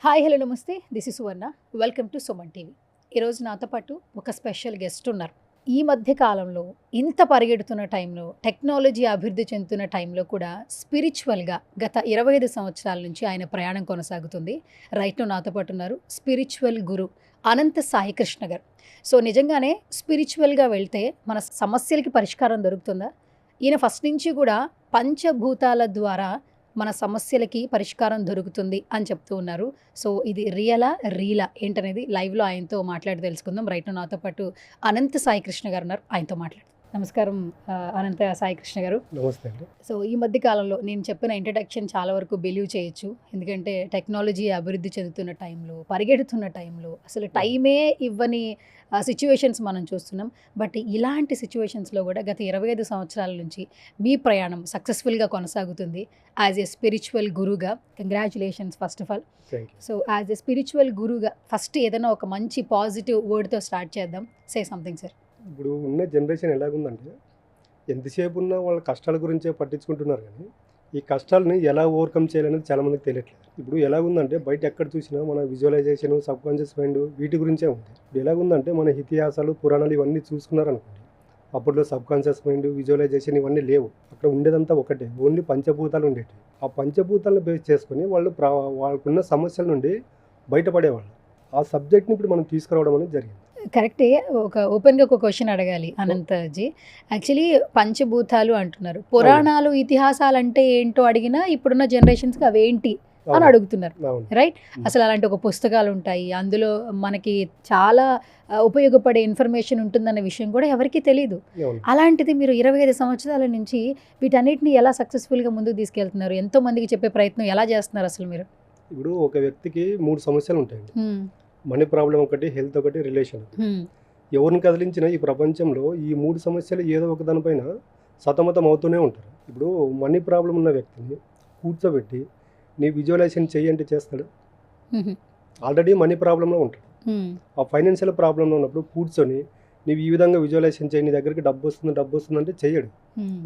Hi hello నమస్తే this is Suvarna welcome to Suman TV. ఈరోజు నాతో పాటు ఒక స్పెషల్ గెస్ట్ ఉన్నారు. ఈ మధ్య కాలంలో ఇంత పరిగెడుతున్న టైంలో టెక్నాలజీ అభివృద్ధి చెందుతున్న టైంలో కూడా స్పిరిచువల్గా గత 25 సంవత్సరాల నుంచి ఆయన ప్రయాణం కొనసాగుతుంది. రైట్లో నాతో పాటు ఉన్నారు స్పిరిచువల్ గురు అనంత సాయి కృష్ణ గారు. సో నిజంగానే స్పిరిచువల్గా వెళ్తే మన సమస్యలకి పరిష్కారం దొరుకుతుందా? ఈయన ఫస్ట్ నుంచి కూడా పంచభూతాల ద్వారా మన సమస్యలకి పరిష్కారం దొరుకుతుంది అని చెప్తూ ఉన్నారు. సో ఇది రియలా రీలా ఏంటనేది లైవ్లో ఆయనతో మాట్లాడి తెలుసుకుందాం. రైట్ నాతో పాటు అనంత సాయి కృష్ణ గారు ఉన్నారు, ఆయనతో మాట్లాడు. నమస్కారం అనంత సాయి కృష్ణ గారు. నమస్తే అండి. సో ఈ మధ్య కాలంలో నేను చెప్పిన ఇంట్రడక్షన్ చాలా వరకు బిలీవ్ చేయొచ్చు. ఎందుకంటే టెక్నాలజీ అభివృద్ధి చెందుతున్న టైంలో, పరిగెడుతున్న టైంలో అసలు టైమే ఇవ్వని సిచ్యువేషన్స్ మనం చూస్తున్నాం. బట్ ఇలాంటి సిచ్యువేషన్స్లో కూడా గత 25 సంవత్సరాల నుంచి మీ ప్రయాణం సక్సెస్ఫుల్గా కొనసాగుతుంది. యాజ్ ఏ స్పిరిచువల్ గురుగా congratulations first of all. So as a spiritual గురుగా ఫస్ట్ ఏదైనా ఒక మంచి పాజిటివ్ వర్డ్తో స్టార్ట్ చేద్దాం. Say something sir. ఇప్పుడు ఉన్న జనరేషన్ ఎలాగుందంటే ఎంతసేపు ఉన్నా వాళ్ళ కష్టాల గురించే పట్టించుకుంటున్నారు, కానీ ఈ కష్టాలని ఎలా ఓవర్కమ్ చేయాలనేది చాలామందికి తెలియట్లేదు. ఇప్పుడు ఎలాగుందంటే బయట ఎక్కడ చూసినా మన విజువలైజేషన్, సబ్ కాన్షియస్ మైండ్ వీటి గురించే ఉంది. ఇప్పుడు ఎలాగుందంటే మన ఇతిహాసాలు, పురాణాలు ఇవన్నీ చూసుకున్నారనుకోండి, అప్పట్లో సబ్ కాన్షియస్ మైండ్, విజువలైజేషన్ ఇవన్నీ లేవు. అక్కడ ఉండేదంతా ఒకటే, ఓన్లీ పంచభూతాలు ఉండేవి. ఆ పంచభూతాలను బేస్ చేసుకొని వాళ్ళకున్న సమస్యల నుండి బయటపడేవాళ్ళు. ఆ సబ్జెక్ట్ని ఇప్పుడు మనం తీసుకురావడం అనేది జరిగింది. కరెక్టే. ఒక ఓపెన్గా ఒక క్వశ్చన్ అడగాలి అనంతజీ. యాక్చువల్లీ పంచభూతాలు అంటున్నారు, పురాణాలు ఇతిహాసాలు అంటే ఏంటో అడిగినా ఇప్పుడున్న జనరేషన్స్కి అవేంటి అని అడుగుతున్నారు, రైట్? అసలు అలాంటి ఒక పుస్తకాలు ఉంటాయి, అందులో మనకి చాలా ఉపయోగపడే ఇన్ఫర్మేషన్ ఉంటుందన్న విషయం కూడా ఎవరికీ తెలియదు. అలాంటిది మీరు 25 సంవత్సరాల నుంచి వీటన్నిటిని ఎలా సక్సెస్ఫుల్గా ముందుకు తీసుకెళ్తున్నారు? ఎంతో మందికి చెప్పే ప్రయత్నం ఎలా చేస్తున్నారు అసలు మీరు? ఇప్పుడు ఒక వ్యక్తికి 3 సమస్యలు ఉంటాయండి. మనీ ప్రాబ్లం ఒకటి, హెల్త్ ఒకటి, రిలేషన్. ఎవరిని కదిలించినా ఈ ప్రపంచంలో ఈ 3 సమస్యలు ఏదో ఒక దానిపైన సతమతం అవుతూనే ఉంటారు. ఇప్పుడు మనీ ప్రాబ్లం ఉన్న వ్యక్తిని కూర్చోబెట్టి నీ విజువలైజేషన్ చెయ్యంటే చేస్తాడు? ఆల్రెడీ మనీ ప్రాబ్లంలో ఉంటాడు. ఆ ఫైనాన్షియల్ ప్రాబ్లంలో ఉన్నప్పుడు కూర్చొని నీవు ఈ విధంగా విజువలైజేషన్ చేయి, నీ దగ్గరికి డబ్బు వస్తుంది అంటే చెయ్యడు.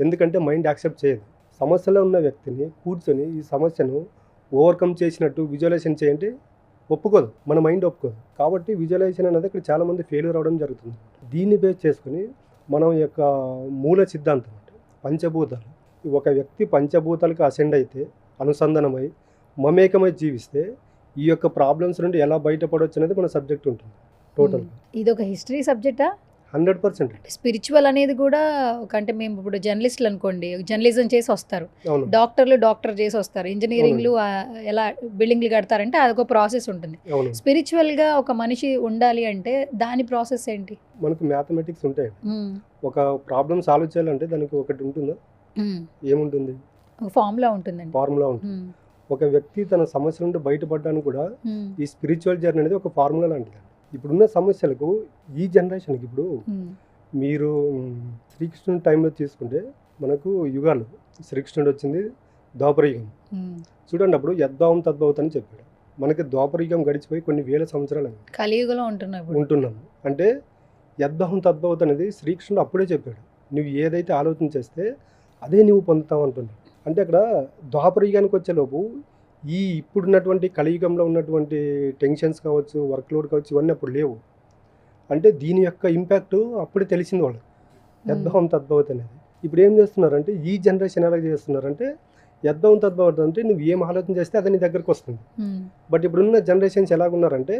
ఎందుకంటే మైండ్ యాక్సెప్ట్ చేయదు. సమస్యలో ఉన్న వ్యక్తిని కూర్చొని ఈ సమస్యను ఓవర్కమ్ చేసినట్టు విజువలైజేషన్ చేయంటే ఒప్పుకోదు, మన మైండ్ ఒప్పుకోదు. కాబట్టి విజువలైజేషన్ అనేది ఇక్కడ చాలామంది ఫెయిల్యూర్ అవ్వడం జరుగుతుంది. దీన్ని బేస్ చేసుకుని మనం యొక్క మూల సిద్ధాంతం అంటే పంచభూతాలు. ఒక వ్యక్తి పంచభూతాలకు అసెండ్ అయితే, అనుసంధానమై మమేకమై జీవిస్తే ఈ యొక్క ప్రాబ్లమ్స్ నుండి ఎలా బయటపడవచ్చు అనేది మన సబ్జెక్ట్ ఉంటుంది టోటల్. ఇది ఒక హిస్టరీ సబ్జెక్టా? 100%. స్పిరిచువల్ అనేది కూడా ఒక, అంటే మేము ఇప్పుడు జర్నలిస్టులు అనుకోండి, జర్నలిజం చేసి వస్తారు, డాక్టర్ చేసి వస్తారు, ఇంజనీరింగ్లు ఎలా బిల్డింగ్లు కడతారంటే అదొక ప్రాసెస్ ఉంటుంది. స్పిరిచువల్గా ఒక మనిషి ఉండాలి అంటే దాని ప్రాసెస్ ఏంటి? మనకు మ్యాథమెటిక్స్ ఉంటాయి. ఒక ప్రాబ్లమ్ సాల్వ్ చేయాలంటే దానికి ఒకటి ఉంటుందా? ఏముంటుంది? ఫార్ములా ఉంటుందండి. ఫార్ములా ఉంటుంది. ఒక వ్యక్తి తన సమస్య నుండి బయటపడడానికి కూడా ఈ స్పిరిచువల్ జర్నీ అనేది ఒక ఫార్ములా లాంటిది. ఇప్పుడున్న సమస్యలకు ఈ జనరేషన్కి ఇప్పుడు మీరు శ్రీకృష్ణుడి టైంలో తీసుకుంటే మనకు యుగాలు, శ్రీకృష్ణుడు వచ్చింది ద్వాపరయుగం. చూడండి, అప్పుడు యద్భావం తద్భవత్ అని చెప్పాడు. మనకి ద్వాపరయుగం గడిచిపోయి కొన్ని వేల సంవత్సరాలు కలియుగంలో ఉంటున్నాము. అంటే యద్భావం తద్భవత్ అనేది శ్రీకృష్ణుడు అప్పుడే చెప్పాడు. నువ్వు ఏదైతే ఆలోచన చేస్తే అదే నువ్వు పొందుతావు అంటున్నాడు. అంటే అక్కడ ద్వాపరయుగానికి వచ్చేలోపు ఈ ఇప్పుడున్నటువంటి కలియుగంలో ఉన్నటువంటి టెన్షన్స్ కావచ్చు, వర్క్లోడ్ కావచ్చు, ఇవన్నీ అప్పుడు లేవు. అంటే దీని యొక్క ఇంపాక్ట్ అప్పుడే తెలిసింది వాళ్ళకి, యద్భావం తద్భవత్ అనేది. ఇప్పుడు ఏం చేస్తున్నారంటే ఈ జనరేషన్ ఎలా చేస్తున్నారంటే యద్భావం తద్భవత్ అంటే నువ్వు ఏం ఆలోచన చేస్తే అదే నీ దగ్గరకు వస్తుంది. బట్ ఇప్పుడున్న జనరేషన్స్ ఎలాగున్నారంటే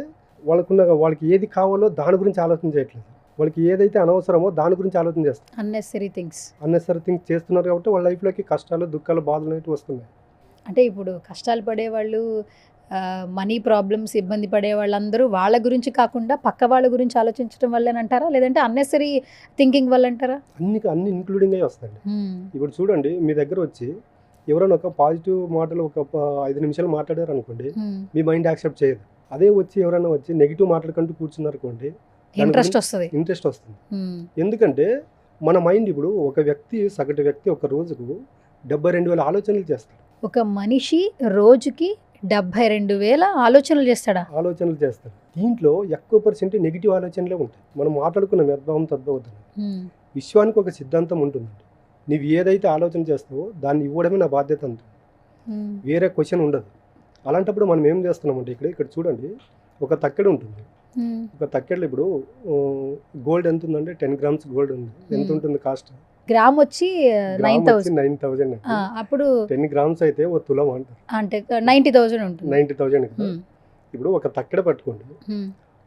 వాళ్ళకి ఏది కావాలో దాని గురించి ఆలోచన చేయట్లేదు, వాళ్ళకి ఏదైతే అనవసరమో దాని గురించి ఆలోచన చేస్తారు. అన్నెసరీ థింగ్స్ చేస్తున్నారు. కాబట్టి వాళ్ళ లైఫ్లోకి కష్టాలు, దుఃఖాలు, బాధలు అనేవి వస్తున్నాయి. అంటే ఇప్పుడు కష్టాలు పడేవాళ్ళు, మనీ ప్రాబ్లమ్స్, ఇబ్బంది పడే వాళ్ళందరూ వాళ్ళ గురించి కాకుండా పక్క వాళ్ళ గురించి ఆలోచించడం వల్లేనంటారా, లేదంటే అన్నెసరీ థింకింగ్ వల్ల అంటారా? అన్ని ఇంక్లూడింగ్ అయ్యి వస్తాయండి. ఇప్పుడు చూడండి, మీ దగ్గర వచ్చి ఎవరైనా ఒక పాజిటివ్ మాటలు ఒక 5 నిమిషాలు మాట్లాడారు అనుకోండి, మీ మైండ్ యాక్సెప్ట్ చేయదు. అదే వచ్చి ఎవరైనా వచ్చి నెగిటివ్ మాట్లాడుకుంటూ కూర్చున్నారు అనుకోండి, ఇంట్రెస్ట్ వస్తుంది. ఎందుకంటే మన మైండ్ ఇప్పుడు ఒక వ్యక్తి, సగటు వ్యక్తి ఒక రోజుకు 72,000 ఆలోచనలు చేస్తాడు. ఒక మనిషి రోజుకి 72,000 ఆలోచనలు చేస్తాడు. దీంట్లో ఎక్కువ పర్సెంట్ నెగిటివ్ ఆలోచనలే ఉంటాయి. మనం మాట్లాడుకున్న యద్భావం తద్భవత్. విశ్వానికి ఒక సిద్ధాంతం ఉంటుందండి. నువ్వు ఏదైతే ఆలోచన చేస్తావో దాన్ని ఇవ్వడమే నా బాధ్యత అంటుంది. వేరే క్వశ్చన్ ఉండదు. అలాంటప్పుడు మనం ఏం చేస్తున్నామంటే ఇక్కడ చూడండి, ఒక తక్కెడ ఉంటుంది. ఒక తక్కెడలో ఇప్పుడు గోల్డ్ ఎంత ఉందంటే 10 గ్రామ్స్ గోల్డ్ ఉంది. ఎంత ఉంటుంది కాస్ట్? గ్రామ్ వచ్చి గ్రామ్ వచ్చి 9,000. 9,000. అప్పుడు 10 గ్రామ్స్ అయితే ఓ తులం అంటారు. అంటే 90,000 ఉంటుంది. 90,000 కదా. ఇప్పుడు ఒక తక్కెడ పట్టుకోండి.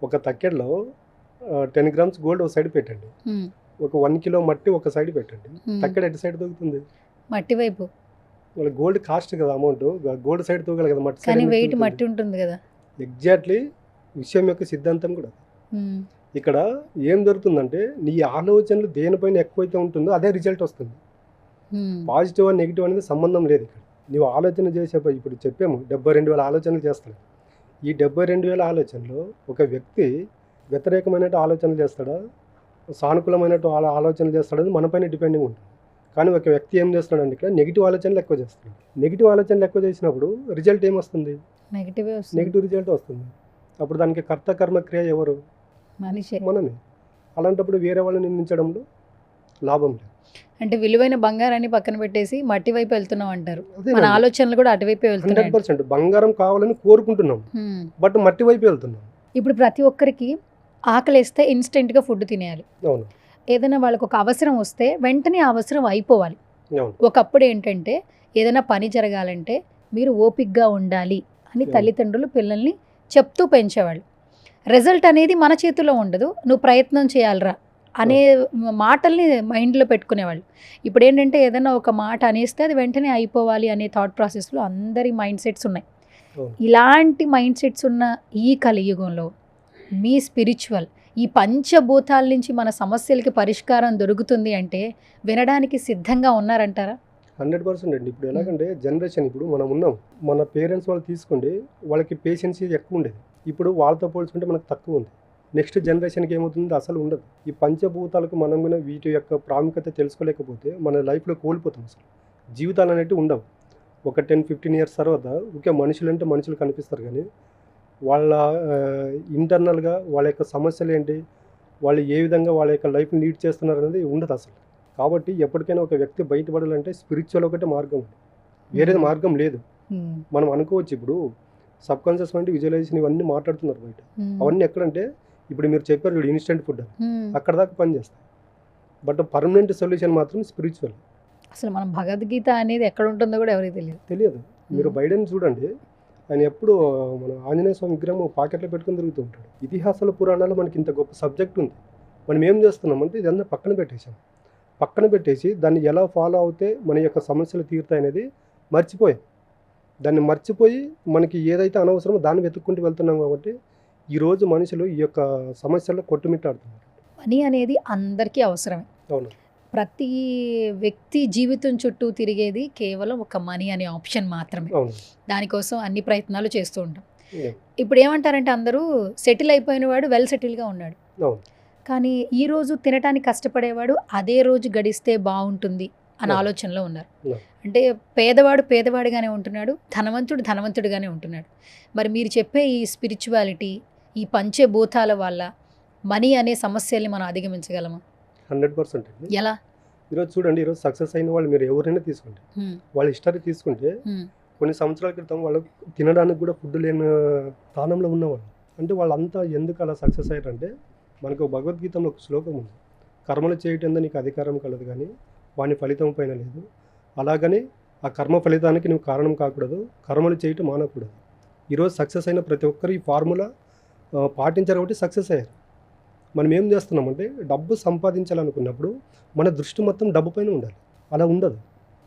ఒక తక్కెడలో 10 గ్రామ్స్ గోల్డ్ ఒక సైడ్ పెట్టండి. ఒక 1 కిలో మట్టి ఒక సైడ్ పెట్టండి. తక్కెడ ఎటు సైడ్ తూగుతుంది? మట్టి వైపు. వాళ్ళ గోల్డ్ కాస్ట్ కదా అమౌంట్, గోల్డ్ సైడ్ తూగాలి కదా, మట్టి కానీ సైడ్ వెయిట్ మట్టి ఉంటుంది కదా. ఎగ్జాక్ట్లీ విషయం యొక్క సిద్ధాంతం కూడా. ఇక్కడ ఏం జరుగుతుందంటే నీ ఆలోచనలు దేనిపైన ఎక్కువైతే ఉంటుందో అదే రిజల్ట్ వస్తుంది. పాజిటివ్ అండ్ నెగిటివ్ అనేది సంబంధం లేదు. ఇక్కడ నువ్వు ఆలోచన చేసే ఇప్పుడు చెప్పాము 72,000 ఆలోచనలు చేస్తాడు. ఈ 72,000 ఆలోచనలు ఒక వ్యక్తి వ్యతిరేకమైన ఆలోచనలు చేస్తాడా, సానుకూలమైన ఆలోచనలు చేస్తాడని మనపైన డిపెండింగ్ ఉంటుంది. కానీ ఒక వ్యక్తి ఏం చేస్తున్నాడంటే ఇక్కడ నెగిటివ్ ఆలోచనలు ఎక్కువ చేస్తున్నాడు. నెగిటివ్ ఆలోచనలు ఎక్కువ చేసినప్పుడు రిజల్ట్ ఏమొస్తుంది? నెగిటివ్ రిజల్ట్ వస్తుంది. అప్పుడు దానికి కర్త కర్మ క్రియ ఎవరు? మనిషి, మనమే. అలాంటప్పుడు వేరే వాళ్ళని నిందించడంలో లాభం లేదు. అంటే విలువైన బంగారాన్ని పక్కన పెట్టేసి మట్టి వైపు వెళ్తున్నాం అంటారు. మన ఆలోచనలు కూడా అటువైపే వెళ్తున్నాయి. 100% బంగారం కావాలని కోరుకుంటున్నాం, బట్ మట్టి వైపు వెళ్తున్నాం. ఇప్పుడు ప్రతి ఒక్కరికి ఆకలిస్తే ఇన్స్టెంట్గా ఫుడ్ తినేయాలి. అవును. ఏదైనా వాళ్ళకి ఒక అవసరం వస్తే వెంటనే ఆ అవసరం అయిపోవాలి. అవును. ఒకప్పుడు ఏంటంటే ఏదైనా పని జరగాలంటే మీరు ఓపిక్గా ఉండాలి అని తల్లిదండ్రులు పిల్లల్ని చెప్తూ పెంచేవాళ్ళు. రిజల్ట్ అనేది మన చేతిలో ఉండదు, నువ్వు ప్రయత్నం చేయాలిరా అనే మాటల్ని మైండ్లో పెట్టుకునేవాళ్ళు. ఇప్పుడు ఏంటంటే ఏదైనా ఒక మాట అనేస్తే అది వెంటనే అయిపోవాలి అనే థాట్ ప్రాసెస్లో అందరి మైండ్ సెట్స్ ఉన్నాయి. ఇలాంటి మైండ్ సెట్స్ ఉన్న ఈ కలియుగంలో మీ స్పిరిచువల్ ఈ పంచభూతాల నుంచి మన సమస్యలకి పరిష్కారం దొరుకుతుంది అంటే వినడానికి సిద్ధంగా ఉన్నారంటారా? 100% అండి. ఇప్పుడు ఎలాగంటే జనరేషన్, ఇప్పుడు మనం ఉన్నాం, మన పేరెంట్స్ వాళ్ళు తీసుకోండి, వాళ్ళకి పేషెన్సీ ఎక్కువ ఉండేది. ఇప్పుడు వాళ్ళతో పోల్చుకుంటే మనకు తక్కువ ఉంది. నెక్స్ట్ జనరేషన్కి ఏమవుతుంది? అసలు ఉండదు. ఈ పంచభూతాలకు మనం కూడా వీటి యొక్క ప్రాముఖ్యత తెలుసుకోలేకపోతే మన లైఫ్లో కోల్పోతాం. అసలు జీవితాలు అనేవి ఉండవు. ఒక 10-15 ఇయర్స్ తర్వాత ఓకే మనుషులు అంటే మనుషులు కనిపిస్తారు, కానీ వాళ్ళ ఇంటర్నల్గా వాళ్ళ యొక్క సమస్యలు ఏంటి, వాళ్ళు ఏ విధంగా వాళ్ళ యొక్క లైఫ్ని లీడ్ చేస్తున్నారు అనేది ఉండదు అసలు. కాబట్టి ఎప్పటికైనా ఒక వ్యక్తి బయటపడాలంటే స్పిరిచువల్ ఒకటే మార్గం, వేరేది మార్గం లేదు. మనం అనుకోవచ్చు ఇప్పుడు సబ్కాన్షియస్ మైండ్, విజువలైజేషన్ ఇవన్నీ మాట్లాడుతున్నారు బయట. అవన్నీ ఎక్కడంటే ఇప్పుడు మీరు చెప్పారు చూడు ఇన్స్టెంట్ ఫుడ్ అని, అక్కడ దాకా పనిచేస్తాయి. బట్ పర్మనెంట్ సొల్యూషన్ మాత్రం స్పిరిచువల్. అసలు మనం భగవద్గీత అనేది ఎక్కడ ఉంటుందో కూడా ఎవరికి తెలియదు. మీరు బైడెన్ చూడండి, ఆయన ఎప్పుడు మన ఆంజనేయ స్వామి విగ్రహం పాకెట్లో పెట్టుకుని తిరుగుతూ ఉంటాడు. ఇతిహాసాల పురాణాలు మనకి ఇంత గొప్ప సబ్జెక్ట్ ఉంది. మనం ఏం చేస్తున్నామంటే ఇదంతా పక్కన పెట్టేసి దాన్ని ఎలా ఫాలో అవుతే మన యొక్క సమస్యలు తీరుతాయనేది మర్చిపోయాం. దాన్ని మర్చిపోయి మనకి ఏదైతే అనవసరమో దాన్ని వెతుక్కుంటూ వెళ్తున్నాం. కాబట్టి ఈరోజు మనుషులు ఈ యొక్క సమస్యల్లో కొట్టుమిట్టాడుతున్నారు. మనీ అనేది అందరికీ అవసరమే. అవును. ప్రతి వ్యక్తి జీవితం చుట్టూ తిరిగేది కేవలం ఒక మనీ అనే ఆప్షన్ మాత్రమే. దానికోసం అన్ని ప్రయత్నాలు చేస్తూ ఉంటాం. ఇప్పుడు ఏమంటారంటే అందరూ సెటిల్ అయిపోయిన వాడు వెల్ సెటిల్గా ఉన్నాడు, కానీ ఈ రోజు తినటానికి కష్టపడేవాడు అదే రోజు గడిస్తే బాగుంటుంది అనే ఆలోచనలో ఉన్నారు. అంటే పేదవాడు పేదవాడిగానే ఉంటున్నాడు, ధనవంతుడు ధనవంతుడిగానే ఉంటున్నాడు. మరి మీరు చెప్పే ఈ స్పిరిచువాలిటీ, ఈ పంచభూతాల వల్ల మనీ అనే సమస్యల్ని మనం అధిగమించగలమా? 100%. ఎలా? ఈరోజు చూడండి, ఈరోజు సక్సెస్ అయిన వాళ్ళు మీరు ఎవరైనా తీసుకోండి, వాళ్ళ హిస్టరీ తీసుకుంటే కొన్ని సంవత్సరాల క్రితం వాళ్ళు తినడానికి కూడా ఫుడ్ లేని స్థానంలో ఉన్నవాళ్ళు. అంటే వాళ్ళంతా ఎందుకు అలా సక్సెస్ అయ్యారంటే, మనకు భగవద్గీతలో ఒక శ్లోకం ఉంది, కర్మలు చేయటం నీకు అధికారం కలదు కానీ వాని ఫలితం పైన లేదు. అలాగని ఆ కర్మ ఫలితానికి నువ్వు కారణం కాకూడదు, కర్మలు చేయటం మానకూడదు. ఈరోజు సక్సెస్ అయిన ప్రతి ఒక్కరు ఈ ఫార్ములా పాటించారు కాబట్టి సక్సెస్ అయ్యారు. మనం ఏం చేస్తున్నామంటే డబ్బు సంపాదించాలనుకున్నప్పుడు మన దృష్టి మొత్తం డబ్బు పైన ఉండాలి. అలా ఉండదు.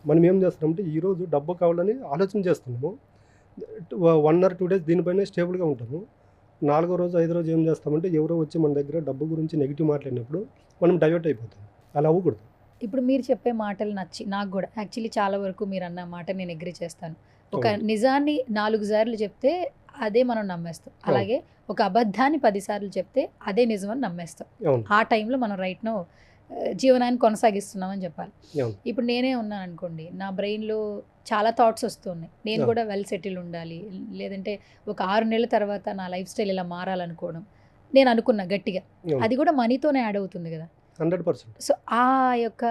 మనం ఏం చేస్తున్నామంటే ఈరోజు డబ్బు కావాలని ఆలోచన చేస్తున్నాము, 1 or 2 days దీనిపైన స్టేబుల్గా ఉంటాము. 4వ రోజు 5వ రోజు ఏం చేస్తామంటే ఎవరో వచ్చి మన దగ్గర డబ్బు గురించి నెగిటివ్ మాట్లాడినప్పుడు మనం డైవర్ట్ అయిపోతాం. అలా అవ్వకూడదు. ఇప్పుడు మీరు చెప్పే మాటలు నచ్చి నాకు కూడా యాక్చువల్లీ చాలా వరకు మీరు అన్న మాట నేను అగ్రీ చేస్తాను. ఒక నిజాన్ని 4 సార్లు చెప్తే అదే మనం నమ్మేస్తాం, అలాగే ఒక అబద్ధాన్ని 10 సార్లు చెప్తే అదే నిజం అని నమ్మేస్తాం. ఆ టైంలో మనం రైట్ నో జీవనాన్ని కొనసాగిస్తున్నామని చెప్పాలి. ఇప్పుడు నేనే ఉన్నాను అనుకోండి, నా బ్రెయిన్లో చాలా థాట్స్ వస్తున్నాయి, నేను కూడా వెల్ సెటిల్ ఉండాలి, లేదంటే ఒక 6 నెలల తర్వాత నా లైఫ్ స్టైల్ ఇలా మారాలనుకోవడం నేను అనుకున్నా గట్టిగా, అది కూడా మనీతోనే యాడ్ అవుతుంది కదా. 100%. సో ఆ యొక్క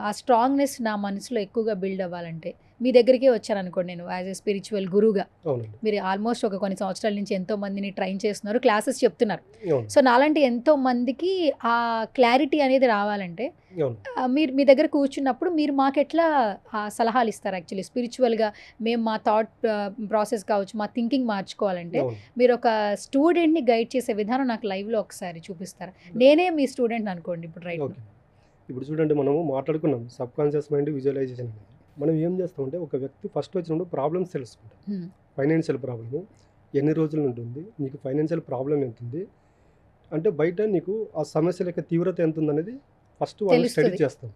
ఆ స్ట్రాంగ్నెస్ నా మనసులో ఎక్కువగా బిల్డ్ అవ్వాలంటే మీ దగ్గరికే వచ్చాను అనుకోండి, నేను యాజ్ ఎ స్పిరిచువల్ గురువుగా. అవునండి. మీరు ఆల్మోస్ట్ ఒక కొన్ని సంవత్సరాల నుంచి ఎంతో మందిని ట్రైన్ చేస్తున్నారు, క్లాసెస్ చెప్తున్నారు. అవును. సో నాలాంటి ఎంతో మందికి ఆ క్లారిటీ అనేది రావాలంటే అవును. మీరు మీ దగ్గర కూర్చున్నప్పుడు మీరు మాకెట్లా సలహాలు ఇస్తారు? యాక్చువల్లీ స్పిరిచువల్గా మేము మా థాట్ ప్రాసెస్ కావచ్చు, మా థింకింగ్ మార్చుకోవాలంటే అవును. మీరు ఒక స్టూడెంట్ని గైడ్ చేసే విధానం నాకు లైవ్లో ఒకసారి చూపిస్తారా? నేనే మీ స్టూడెంట్ అనుకోండి ఇప్పుడు రైట్. ఓకే. ఇప్పుడు చూడండి, మనము మాట్లాడుకున్నాం సబ్ కాన్షియస్ మైండ్ విజువలైజేషన్ అనేది. మనం ఏం చేస్తామంటే ఒక వ్యక్తి ఫస్ట్ వచ్చినప్పుడు ప్రాబ్లమ్స్ తెలుసుకుంటాం. ఫైనాన్షియల్ ప్రాబ్లము ఎన్ని రోజులు ఉంటుంది, నీకు ఫైనాన్షియల్ ప్రాబ్లం ఎంత ఉంది అంటే బయట నీకు ఆ సమస్యల యొక్క తీవ్రత ఎంత ఉందనేది ఫస్ట్ వాళ్ళు స్టడీ చేస్తాం.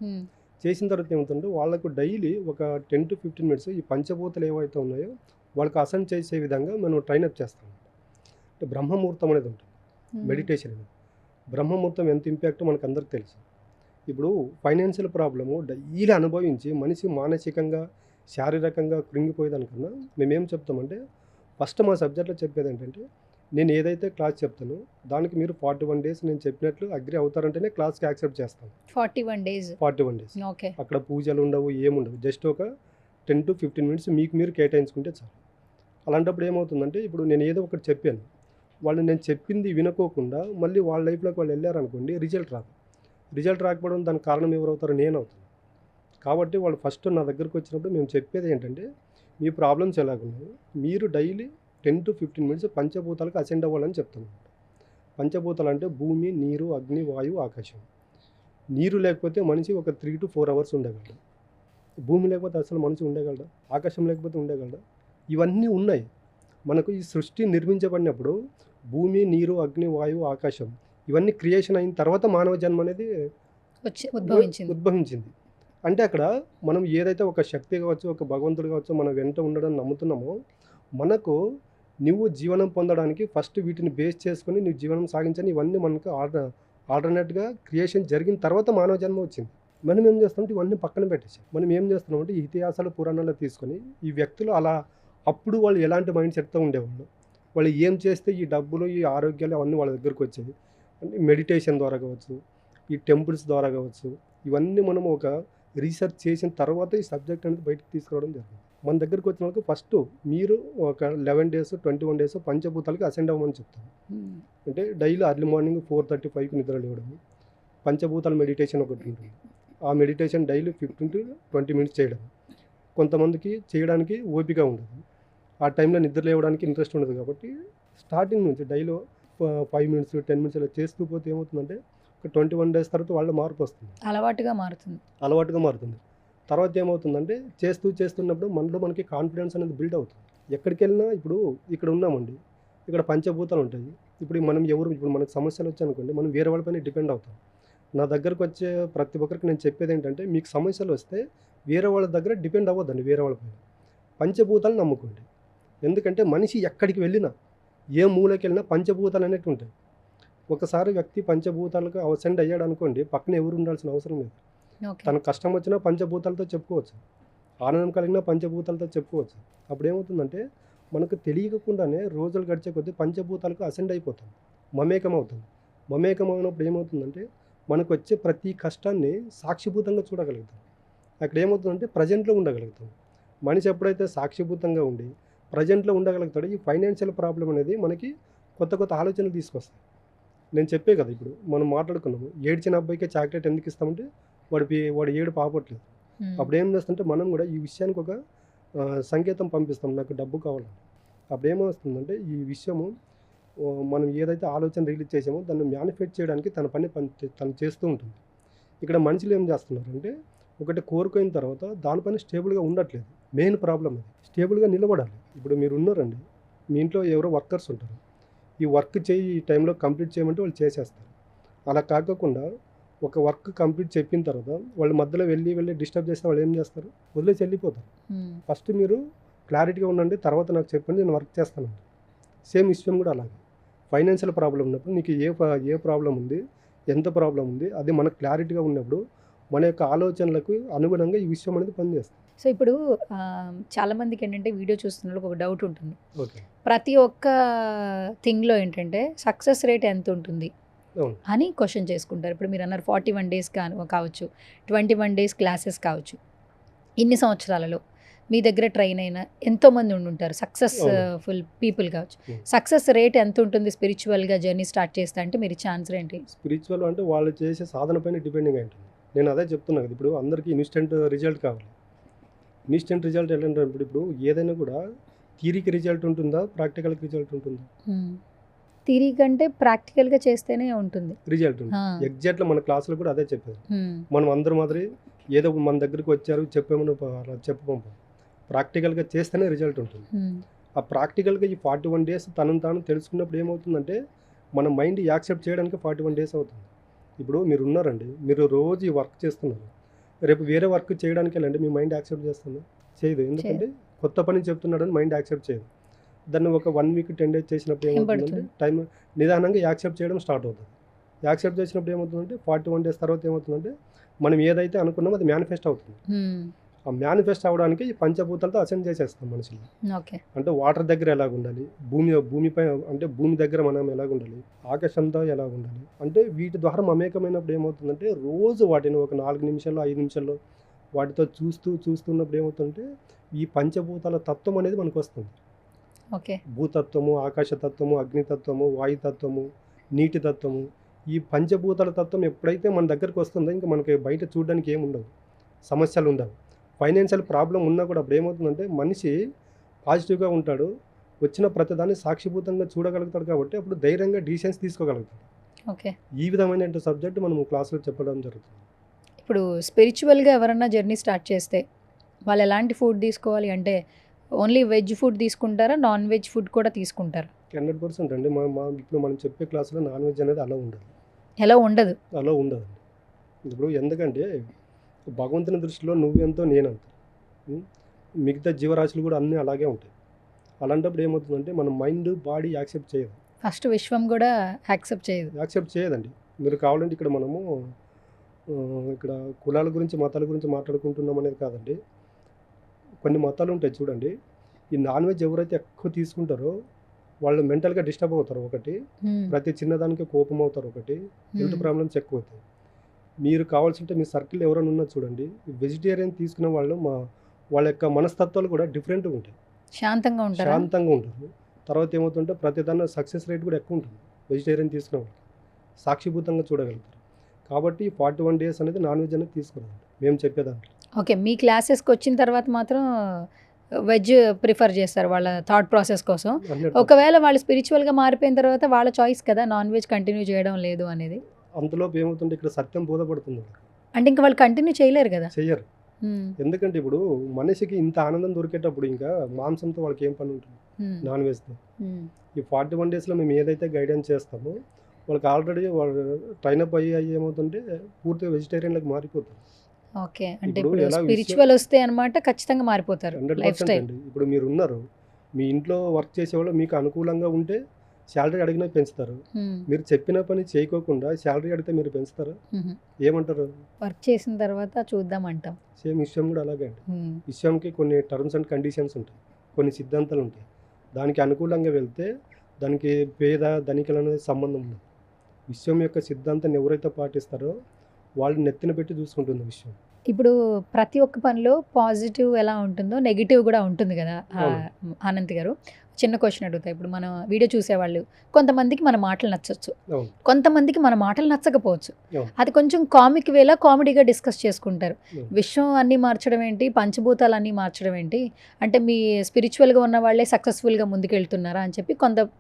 చేసిన తర్వాత ఏమవుతుందంటే వాళ్ళకు డైలీ ఒక 10 to 15 మినిట్స్ ఈ పంచభూతలు ఏవైతే ఉన్నాయో వాళ్ళకి అసెంట్ చేసే విధంగా మనం ట్రైనప్ చేస్తాం. అంటే బ్రహ్మముహూర్తం అనేది ఉంటుంది, మెడిటేషన్ అనేది. బ్రహ్మముహూర్తం ఎంత ఇంపాక్ట్ మనకు అందరికి తెలుసు. ఇప్పుడు ఫైనాన్షియల్ ప్రాబ్లము డైలీ అనుభవించి మనిషి మానసికంగా శారీరకంగా కృంగిపోయేదానికన్నా మేమేం చెప్తామంటే ఫస్ట్ మా సబ్జెక్ట్లో చెప్పేది ఏంటంటే, నేను ఏదైతే క్లాస్ చెప్తానో దానికి మీరు 41 డేస్ నేను చెప్పినట్లు అగ్రి అవుతారంటేనే క్లాస్కి యాక్సెప్ట్ చేస్తాం. 41 డేస్. 41 days okay. అక్కడ పూజలు ఉండవు, ఏముండవు, జస్ట్ ఒక 10 to 15 మినిట్స్ మీకు మీరు కేటాయించుకుంటే చాలు. అలాంటప్పుడు ఏమవుతుందంటే ఇప్పుడు నేను ఏదో ఒకటి చెప్పాను, వాళ్ళు నేను చెప్పింది వినుకోకుండా మళ్ళీ వాళ్ళ లైఫ్లోకి వాళ్ళు వెళ్ళారనుకోండి, రిజల్ట్ రాదు. రిజల్ట్ రాకపోవడం దానికి కారణం ఎవరవుతారో నేను అవుతాను. కాబట్టి వాళ్ళు ఫస్ట్ నా దగ్గరికి వచ్చినప్పుడు మేము చెప్పేది ఏంటంటే, మీ ప్రాబ్లమ్స్ ఎలాగున్నాయి, మీరు డైలీ 10 to 15 మినిట్స్ పంచభూతాలకు అసెండ్ అవ్వాలని చెప్తాను. పంచభూతాలు అంటే భూమి, నీరు, అగ్ని, వాయువు, ఆకాశం. నీరు లేకపోతే మనిషి ఒక 3 to 4 అవర్స్ ఉండగలడు. భూమి లేకపోతే అసలు మనిషి ఉండగలడా? ఆకాశం లేకపోతే ఉండగలడా? ఇవన్నీ ఉన్నాయి. మనకు ఈ సృష్టి నిర్మించబడినప్పుడు భూమి, నీరు, అగ్ని, వాయువు, ఆకాశం ఇవన్నీ క్రియేషన్ అయిన తర్వాత మానవ జన్మ అనేది ఉద్భవించింది. అంటే అక్కడ మనం ఏదైతే ఒక శక్తి కావచ్చు, ఒక భగవంతుడు కావచ్చు మన వెంట ఉండడం నమ్ముతున్నామో, మనకు నువ్వు జీవనం పొందడానికి ఫస్ట్ వీటిని బేస్ చేసుకొని నువ్వు జీవనం సాగించని ఇవన్నీ మనకు ఆల్టర్నేట్గా క్రియేషన్ జరిగిన తర్వాత మానవ జన్మ వచ్చింది. మనం ఏం చేస్తామంటే ఇవన్నీ పక్కన పెట్టేసాం. మనం ఏం చేస్తున్నామంటే ఈ ఇతిహాసాలు పురాణాలు తీసుకొని ఈ వ్యక్తులు అలా అప్పుడు వాళ్ళు ఎలాంటి మైండ్ సెట్తో ఉండేవాళ్ళు, వాళ్ళు ఏం చేస్తే ఈ డబ్బులు ఈ ఆరోగ్యాలు అవన్నీ వాళ్ళ దగ్గరకు వచ్చాయి. మెడిటేషన్ ద్వారా కావచ్చు, ఈ టెంపుల్స్ ద్వారా కావచ్చు, ఇవన్నీ మనం ఒక రీసెర్చ్ చేసిన తర్వాత ఈ సబ్జెక్ట్ అనేది బయటకు తీసుకురావడం జరిగింది. మన దగ్గరికి వచ్చిన వాళ్ళకి ఫస్ట్ మీరు ఒక 11 days 21 days పంచభూతాలకి అసెండ్ అవ్వమని చెప్తాను. అంటే డైలీ అర్లీ మార్నింగ్ 4:35కి నిద్ర లేవడం, పంచభూతాల మెడిటేషన్ ఒకటి ఉంటుంది. ఆ మెడిటేషన్ డైలీ 15 to 20 మినిట్స్ చేయడం. కొంతమందికి చేయడానికి ఓపిక ఉండదు, ఆ టైంలో నిద్ర లేవడానికి ఇంట్రెస్ట్ ఉండదు. కాబట్టి స్టార్టింగ్ నుంచి డైలీ 5 minutes 10 minutes ఇలా చేస్తూ పోతే ఏమవుతుందంటే ఒక 21 days తర్వాత వాళ్ళ మార్పు వస్తుంది, అలవాటుగా మారుతుంది. తర్వాత ఏమవుతుందంటే చేస్తున్నప్పుడు మనలో మనకి కాన్ఫిడెన్స్ అనేది బిల్డ్ అవుతుంది. ఎక్కడికి వెళ్ళినా ఇప్పుడు ఇక్కడ ఉన్నామండి, ఇక్కడ పంచభూతాలు ఉంటాయి. ఇప్పుడు మనకు సమస్యలు వచ్చాయనుకోండి, మనం వేరే వాళ్ళపైన డిపెండ్ అవుతాం. నా దగ్గరకు వచ్చే ప్రతి ఒక్కరికి నేను చెప్పేది ఏంటంటే, మీకు సమస్యలు వస్తే వేరే వాళ్ళ దగ్గర డిపెండ్ అవ్వద్దండి, వేరే వాళ్ళపైన పంచభూతాలు నమ్ముకోండి. ఎందుకంటే మనిషి ఎక్కడికి వెళ్ళినా ఏ మూలకి వెళ్ళినా పంచభూతాలు అనేవి ఉంటాయి. ఒకసారి వ్యక్తి పంచభూతాలకు అసెండ్ అయ్యాడు అనుకోండి, పక్కన ఎవరు ఉండాల్సిన అవసరం లేదు. తనకు కష్టం వచ్చినా పంచభూతాలతో చెప్పుకోవచ్చు, ఆనందం కలిగినా పంచభూతాలతో చెప్పుకోవచ్చు. అప్పుడు ఏమవుతుందంటే మనకు తెలియకుండానే రోజులు గడిచే కొద్దీ పంచభూతాలకు అసెండ్ అయిపోతాం, మమేకం అయినప్పుడు ఏమవుతుందంటే మనకు వచ్చే ప్రతి కష్టాన్ని సాక్షిభూతంగా చూడగలుగుతాం. అక్కడ ఏమవుతుందంటే ప్రజెంట్లో ఉండగలుగుతాం. మనిషి ఎప్పుడైతే సాక్షిభూతంగా ఉండి ప్రజెంట్లో ఉండగలుగుతాడో ఈ ఫైనాన్షియల్ ప్రాబ్లం అనేది మనకి కొత్త ఆలోచనలు తీసుకొస్తాయి. నేను చెప్పే కదా, ఇప్పుడు మనం మాట్లాడుకున్నాము, ఏడ్చిన అబ్బాయికే చాక్లెట్ ఎందుకు ఇస్తామంటే వాడు ఏడు పాపట్లేదు. అప్పుడు ఏం చేస్తుంటే మనం కూడా ఈ విషయానికి ఒక సంకేతం పంపిస్తాం, నాకు డబ్బు కావాలని. అప్పుడు ఏమొస్తుందంటే ఈ విషయము మనం ఏదైతే ఆలోచన రిలీజ్ చేసామో దాన్ని మ్యానిఫెక్ట్ చేయడానికి తను చేస్తూ ఉంటుంది. ఇక్కడ మనుషులు ఏం చేస్తున్నారంటే ఒకటి కోరుకున్న తర్వాత దానిపైన స్టేబుల్గా ఉండట్లేదు. మెయిన్ ప్రాబ్లం అది, స్టేబుల్గా నిలబడాలి. ఇప్పుడు మీరు ఉన్నారండి, మీ ఇంట్లో ఎవరో వర్కర్స్ ఉంటారు, ఈ వర్క్ చేయి ఈ టైంలో కంప్లీట్ చేయమంటే వాళ్ళు చేసేస్తారు. అలా కాకుండా ఒక వర్క్ కంప్లీట్ చెప్పిన తర్వాత వాళ్ళు మధ్యలో వెళ్ళి డిస్టర్బ్ చేస్తే వాళ్ళు ఏం చేస్తారు, వదిలేసి వెళ్ళిపోతారు. ఫస్ట్ మీరు క్లారిటీగా ఉండండి, తర్వాత నాకు చెప్పండి, నేను వర్క్ చేస్తానండి. సేమ్ విషయం కూడా అలాగే, ఫైనాన్షియల్ ప్రాబ్లం ఉన్నప్పుడు నీకు ఏ ప్రాబ్లం ఉంది, ఎంత ప్రాబ్లం ఉంది, అది మనకు క్లారిటీగా ఉన్నప్పుడు మన యొక్క ఆలోచనలకు అనుగుణంగా ఈ విషయం అనేది పనిచేస్తుంది. సో ఇప్పుడు చాలామందికి ఏంటంటే వీడియో చూస్తున్న ఒక డౌట్ ఉంటుంది, ఓకే, ప్రతి ఒక్క థింగ్లో ఏంటంటే సక్సెస్ రేట్ ఎంత ఉంటుంది అని క్వశ్చన్ చేసుకుంటారు. ఇప్పుడు మీరు అన్నారు 41 days కావచ్చు, 21 days క్లాసెస్ కావచ్చు, ఇన్ని సంవత్సరాలలో మీ దగ్గర ట్రైన్ అయిన ఎంతోమంది ఉండుంటారు సక్సెస్ఫుల్ పీపుల్ కావచ్చు. సక్సెస్ రేట్ ఎంత ఉంటుంది స్పిరిచువల్గా జర్నీ స్టార్ట్ చేస్తా అంటే మీరు ఛాన్స్ ఏంటి? స్పిరిచువల్ అంటే వాళ్ళు చేసే సాధన పైన డిపెండింగ్ అయి ఉంటుంది. నేను అదే చెప్తున్నా కదా, ఇప్పుడు అందరికీ ఇన్స్టెంట్ రిజల్ట్ కావాలి. ఇన్స్టెంట్ రిజల్ట్ ఎలా అంటే ఇప్పుడు ఏదైనా కూడా థియరీకి రిజల్ట్ ఉంటుందా, ప్రాక్టికల్కి రిజల్ట్ ఉంటుందా? థియరీ కంటే ప్రాక్టికల్గా చేస్తేనే ఉంటుంది రిజల్ట్ ఉంటుంది. ఎగ్జాక్ట్గా మన క్లాసులో కూడా అదే చెప్పేది. మనం అందరి మాదిరి ఏదో మన దగ్గరికి వచ్చారు చెప్పామని అలా చెప్పు పంపం. ప్రాక్టికల్గా చేస్తేనే రిజల్ట్ ఉంటుంది. ఆ ప్రాక్టికల్గా ఈ 41 days తనను తాను తెలుసుకున్నప్పుడు ఏమవుతుందంటే మన మైండ్ యాక్సెప్ట్ చేయడానికి 41 days అవుతుంది. ఇప్పుడు మీరు ఉన్నారండి, మీరు రోజు ఈ వర్క్ చేస్తున్నారు, రేపు వేరే వర్క్ చేయడానికి వెళ్ళండి, మీ మైండ్ యాక్సెప్ట్ చేస్తుందా? చేయదు. ఎందుకంటే కొత్త పని చెప్తున్నాడని మైండ్ యాక్సెప్ట్ చేయదు. దాన్ని ఒక 1 week 10 days చేసినప్పుడు ఏమవుతుందంటే టైం నిదానంగా యాక్సెప్ట్ చేయడం స్టార్ట్ అవుతుంది. యాక్సెప్ట్ చేసినప్పుడు ఏమవుతుందంటే 41 days తర్వాత ఏమవుతుందంటే మనం ఏదైతే అనుకున్నామో అది మేనిఫెస్ట్ అవుతుంది. ఆ మేనిఫెస్ట్ అవ్వడానికి ఈ పంచభూతాలతో అసెండ్ చేసేస్తాం మనుషులు. అంటే వాటర్ దగ్గర ఎలాగ ఉండాలి, భూమిపై అంటే భూమి దగ్గర మనం ఎలాగ ఉండాలి, ఆకాశంతో ఎలాగ ఉండాలి, అంటే వీటి ద్వారా మమేకమైనప్పుడు ఏమవుతుందంటే రోజు వాటిని ఒక 4 నిమిషాల్లో 5 నిమిషాల్లో వాటితో చూస్తున్నప్పుడు ఏమవుతుందంటే ఈ పంచభూతాల తత్వం అనేది మనకు వస్తుంది. భూతత్వము, ఆకాశతత్వము, అగ్నితత్వము, వాయుతత్వము, నీటి తత్వము, ఈ పంచభూతాల తత్వం ఎప్పుడైతే మన దగ్గరకు వస్తుందో ఇంకా మనకి బయట చూడడానికి ఏముండవు, సమస్యలు ఉండవు. ఫైనాన్షియల్ ప్రాబ్లం ఉన్నా కూడా అప్పుడు ఏమవుతుందంటే మనిషి పాజిటివ్గా ఉంటాడు, వచ్చిన ప్రతిదాన్ని సాక్షిభూతంగా చూడగలుగుతాడు, కాబట్టి అప్పుడు ధైర్యంగా డిసిషన్స్ తీసుకోగలుగుతాడు. ఈ విధమైన సబ్జెక్ట్ మనం క్లాసులో చెప్పడం జరుగుతుంది. ఇప్పుడు స్పిరిచువల్గా ఎవరన్నా జర్నీ స్టార్ట్ చేస్తే వాళ్ళు ఎలాంటి ఫుడ్ తీసుకోవాలి అంటే ఓన్లీ వెజ్ ఫుడ్ తీసుకుంటారా, నాన్ వెజ్ ఫుడ్ కూడా తీసుకుంటారా? 100% అండి. ఇప్పుడు మనం చెప్పే క్లాసులో నాన్ వెజ్ అనేది అలా ఉండదు. ఎలా ఉండదు? అలా ఉండదండి. ఇప్పుడు ఎందుకంటే భగవంతుని దృష్టిలో నువ్వెంతో నేనంత, మిగతా జీవరాశులు కూడా అన్నీ అలాగే ఉంటాయి. అలాంటప్పుడు ఏమవుతుందంటే మన మైండ్ బాడీ యాక్సెప్ట్ చేయదు. ఫస్ట్ విశ్వం కూడా యాక్సెప్ట్ చేయదండి. మీరు కావాలంటే ఇక్కడ మనము ఇక్కడ కులాల గురించి మతాల గురించి మాట్లాడుకుంటున్నాం అనేది కాదండి. కొన్ని మతాలు ఉంటాయి చూడండి, ఈ నాన్ వెజ్ ఎవరైతే ఎక్కువ తీసుకుంటారో వాళ్ళు మెంటల్గా డిస్టర్బ్ అవుతారు. ఒకటి, ప్రతి చిన్నదానికి కోపం అవుతారు. ఒకటి, హెల్త్ ప్రాబ్లమ్స్ ఎక్కువ అవుతాయి. మీరు కావాల్సింటే మీ సర్కిల్ ఎవరైనా ఉన్నా చూడండి, వెజిటేరియన్ తీసుకునే వాళ్ళు వాళ్ళ యొక్క మనస్తత్వాలు కూడా డిఫరెంట్గా ఉంటాయి. శాంతంగా ఉంటారు. తర్వాత ఏమవుతుంటే ప్రతిదాన్ని సక్సెస్ రేట్ కూడా ఎక్కువ ఉంటుంది వెజిటేరియన్ తీసుకునే వాళ్ళకి, సాక్షిభూతంగా చూడగలుగుతారు. కాబట్టి 41 days అనేది నాన్ వెజ్ అనేది తీసుకోవాలి మేము చెప్పేదాంట్లో. ఓకే, మీ క్లాసెస్కి వచ్చిన తర్వాత మాత్రం వెజ్ ప్రిఫర్ చేస్తారు వాళ్ళ థాట్ ప్రాసెస్ కోసం. ఒకవేళ వాళ్ళు స్పిరిచువల్గా మారిపోయిన తర్వాత వాళ్ళ చాయిస్ కదా నాన్ వెజ్ కంటిన్యూ చేయడం లేదు అనేది. అంతలోపు ఏమవుతుంటే ఇక్కడ సత్యం బోధపడుతుంది అంటే ఇంకా వాళ్ళు కంటిన్యూ చేయలేరు కదా. చెయ్యరు. ఎందుకంటే ఇప్పుడు మనిషికి ఇంత ఆనందం దొరికేటప్పుడు ఇంకా మాంసంతో వాళ్ళకి ఏం పని ఉంటుంది, నాన్ వెజ్తో. ఈ 41 daysలో మేము ఏదైతే గైడెన్స్ చేస్తామో వాళ్ళకి ఆల్రెడీ వాళ్ళు ట్రైన్ అప్ అయ్యి ఏమవుతుంటే పూర్తిగా వెజిటేరియన్లకు మారిపోతారు. ఓకే, అంటే ఇప్పుడు స్పిరిచువల్ వస్తే అన్నమాట ఖచ్చితంగా మారిపోతారు. 100% ఇప్పుడు మీరు ఉన్నారు, మీ ఇంట్లో వర్క్ చేసేవాళ్ళు మీకు అనుకూలంగా ఉంటే శాలరీ అడిగినా పెంచుతారు. మీరు చెప్పిన పని చేయకోకుండా శాలరీ అడిగితే మీరు పెంచుతారా? ఏమంటారు? వర్క్ చేసిన తర్వాత చూద్దాం అంటాం. సేమ్ విషయం కూడా అలాగే అండి. విషయంకి కొన్ని టర్మ్స్ అండ్ కండిషన్స్ ఉంటాయి, కొన్ని సిద్ధాంతాలు ఉంటాయి. దానికి అనుకూలంగా వెళ్తే దానికి పేద ధనికులు అనేది సంబంధం ఉండదు. విషయం యొక్క సిద్ధాంతాన్ని ఎవరైతే పాటిస్తారో వాళ్ళు నెత్తిన పెట్టి చూసుకుంటుంది విషయం. ఇప్పుడు ప్రతి ఒక్క పనిలో పాజిటివ్ ఎలా ఉంటుందో నెగిటివ్ కూడా ఉంటుంది కదా అనంత్ గారు. చిన్న క్వశ్చన్ అడుగుతా. ఇప్పుడు మనం వీడియో చూసేవాళ్ళు కొంతమందికి మన మాటలు నచ్చచ్చు, కొంతమందికి మన మాటలు నచ్చకపోవచ్చు. అది కొంచెం కామిక్ వేలా కామెడీగా డిస్కస్ చేసుకుంటారు. విశ్వం అన్నీ మార్చడం ఏంటి, పంచభూతాలు అన్నీ మార్చడం ఏంటి, అంటే మీ స్పిరిచువల్గా ఉన్న వాళ్ళే సక్సెస్ఫుల్గా ముందుకెళ్తున్నారా అని చెప్పి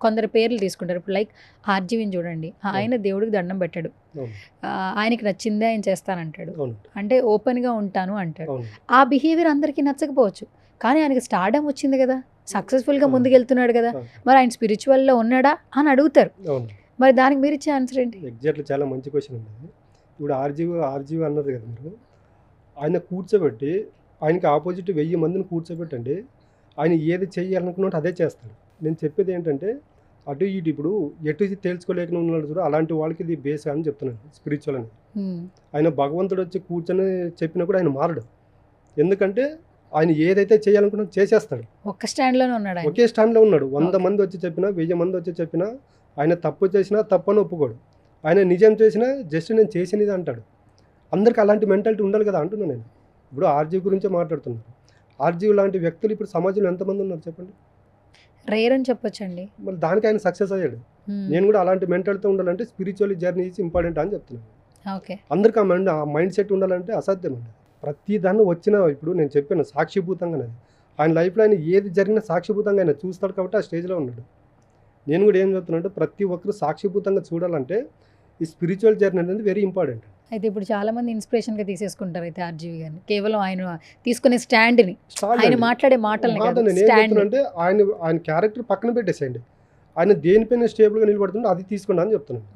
కొందరు పేర్లు తీసుకుంటారు. ఇప్పుడు లైక్ ఆర్జీవిని చూడండి, ఆయన దేవుడికి దండం పెట్టాడు, ఆయనకి నచ్చిందే ఆయన చేస్తానంటాడు, అంటే ఓపెన్గా ఉంటాను అంటాడు. ఆ బిహేవియర్ అందరికీ నచ్చకపోవచ్చు, కానీ ఆయనకి స్టార్డమ్ వచ్చింది కదా, సక్సెస్ఫుల్గా ముందుకెళ్తున్నాడు కదా, మరి ఆయన స్పిరిచువల్లో ఉన్నాడా అని అడుగుతారు. మరి దానికి మీరు ఇచ్చే ఆన్సర్ ఏంటి? ఎగ్జాక్ట్లీ, చాలా మంచి క్వశ్చన్ ఉంది. ఇప్పుడు ఆర్జీవి అన్నారు కదా మీరు, ఆయన కూర్చోబెట్టి ఆయనకి ఆపోజిట్ 1000 మందిని కూర్చోబెట్టండి, ఆయన ఏది చెయ్యాలనుకున్నట్టు అదే చేస్తాడు. నేను చెప్పేది ఏంటంటే అటు ఇటు ఇప్పుడు ఎటు తేల్చుకోలేక ఉన్నాడు చూడ, అలాంటి వాళ్ళకి ఇది బేస్ అని చెప్తున్నాను స్పిరిచువల్ అని. ఆయన భగవంతుడు వచ్చి కూర్చొని చెప్పినా కూడా ఆయన మారడు. ఎందుకంటే ఆయన ఏదైతే చేయాలనుకున్నా చేసేస్తాడు. ఒకే స్టాండ్లో ఉన్నాడు. 100 మంది వచ్చి చెప్పినా 1000 మంది వచ్చి చెప్పినా ఆయన తప్పు చేసినా తప్పని ఒప్పుకోడు. ఆయన నిజం చేసినా జస్ట్ నేను చేసినది అంటాడు. అందరికి అలాంటి మెంటాలిటీ ఉండాలి కదా అంటున్నాను నేను. ఇప్పుడు ఆర్జీ గురించే మాట్లాడుతున్నాను. ఆర్జీవి లాంటి వ్యక్తులు ఇప్పుడు సమాజంలో ఎంతమంది ఉన్నారు చెప్పండి. రేర్ అని చెప్పొచ్చండి. మళ్ళీ దానికి ఆయన సక్సెస్ అయ్యాడు. నేను కూడా అలాంటి మెంటాలిటీ ఉండాలంటే స్పిరిచువల్ జర్నీ ఈజ్ ఇంపార్టెంట్ అని చెప్తున్నాను. ఓకే. అందరికీ ఆ మైండ్ సెట్ ఉండాలంటే అసాధ్యం అండి. ప్రతి దాన్ని వచ్చిన ఇప్పుడు నేను చెప్పాను సాక్షిభూతంగా ఆయన లైఫ్లో ఆయన ఏది జరిగినా సాక్షిభూతంగా ఆయన చూస్తాడు కాబట్టి ఆ స్టేజ్లో ఉన్నాడు. నేను కూడా ఏం చెప్తున్నానంటే ప్రతి ఒక్కరు సాక్షిభూతంగా చూడాలంటే ఈ స్పిరిచువల్ జర్నీ అనేది వెరీ ఇంపార్టెంట్. అయితే ఇప్పుడు చాలా మంది ఇన్స్పిరేషన్గా తీసేసుకుంటారు అయితే ఆర్జీవి గారిని, కేవలం ఆయన తీసుకునే స్టాండ్ని, ఆయన మాట్లాడే మాటల్ని కాదు, నేను ఏం చెప్తున్నానంటే ఆయన క్యారెక్టర్ పక్కన పెట్టేసేయండి, ఆయన దేనిపైన స్టేబుల్గా నిలబడుతుంటే అది తీసుకోండి అని చెప్తున్నాను.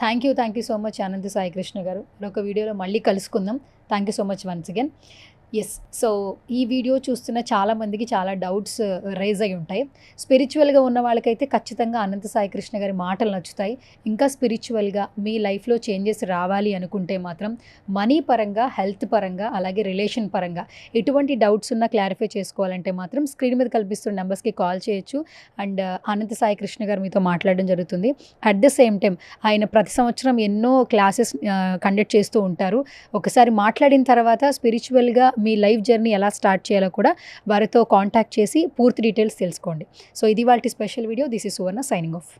Thank you so much Anantha Sai Krishna garu. ఒక వీడియోలో మళ్ళీ కలుసుకుందాం. Thank you so much once again. Yes, so ఈ వీడియో చూస్తున్న చాలామందికి చాలా డౌట్స్ రైజ్ అయి ఉంటాయి. స్పిరిచువల్గా ఉన్న వాళ్ళకైతే ఖచ్చితంగా అనంత సాయి కృష్ణ గారి మాటలు నచ్చుతాయి. ఇంకా స్పిరిచువల్గా మీ లైఫ్లో చేంజెస్ రావాలి అనుకుంటే మాత్రం మనీ పరంగా, హెల్త్ పరంగా, అలాగే రిలేషన్ పరంగా ఎటువంటి డౌట్స్ ఉన్నా క్లారిఫై చేసుకోవాలంటే మాత్రం స్క్రీన్ మీద కల్పిస్తున్న నెంబర్స్కి కాల్ చేయొచ్చు. అండ్ అనంత సాయి కృష్ణ గారు మీతో మాట్లాడడం జరుగుతుంది. అట్ ద సేమ్ టైం ఆయన ప్రతి సంవత్సరం ఎన్నో క్లాసెస్ కండక్ట్ చేస్తూ ఉంటారు. ఒకసారి మాట్లాడిన తర్వాత స్పిరిచువల్గా మీ లైఫ్ జర్నీ ఎలా స్టార్ట్ చేయాలో కూడా వారితో కాంటాక్ట్ చేసి పూర్తి డీటెయిల్స్ తెలుసుకోండి. సో ఇది వాళ్ళ special video. This is Suvarna signing off.